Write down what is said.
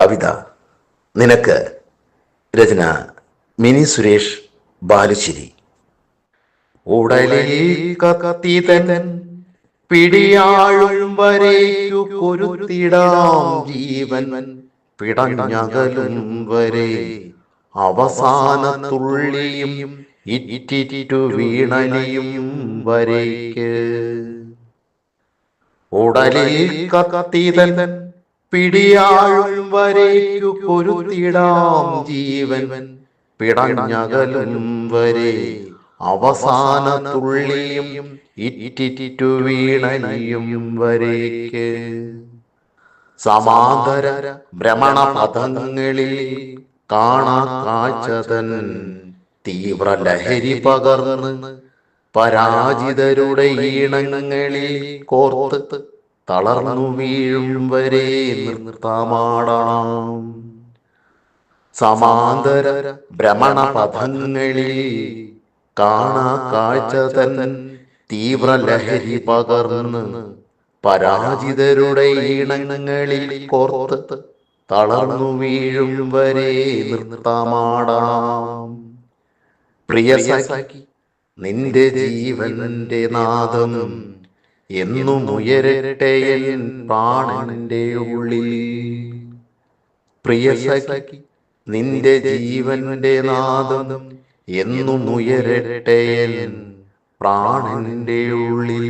കവിത നിനക്ക്. രചന മിനി സുരേഷ് ബാലുശ്ശേരി. ഉടലിൽ കത്തിതൻ പിടിയാഴും വരേക്കു കൊരുത്തിടാം ജീവൻ പിടഞ്ഞകലും വരെ അവസാന തുള്ളിയും ഇറ്റിറ്റു വീണലിയും വരേക്ക്. ഉടലിൽ കത്തിതൻ പിടിയാഴും വരേക്കു കൊരുത്തിടാം ജീവൻ പിടഞ്ഞകലും വരെ അവസാന തുള്ളിയും ഇറ്റിറ്റു വീണലിയും വരേക്ക്. സമാന്തര ഭ്രമണപഥങ്ങളിൽ കാണാ കാഴ്ചതൻ തീവ്ര ലഹരി പകർന്ന് പരാജിതരുടെ ഈണങ്ങളിൽ കോർത്ത് തളർന്നു വീഴും വരെ നൃത്തമാടാം. സമാന്തര ഭ്രമണപഥങ്ങളിൽ കാണാ കാഴ്ചതൻ തീവ്ര ലഹരി പകർന്ന് പരാജിതരുടെ ഈണങ്ങളിൽ കോർത്ത് തളർന്നു വീഴും വരെ നൃത്തമാടാം. പ്രിയ സഖി, നിന്റെ ജീവന്റെ നാദം എന്നും ഉയരട്ടെ എൻ പ്രാണന്റെ ഉള്ളിൽ. പ്രിയ സഖി, നിന്റെ ജീവന്റെ നാദം എന്നും ഉയരട്ടെ എൻ പ്രാണന്റെ ഉള്ളിൽ.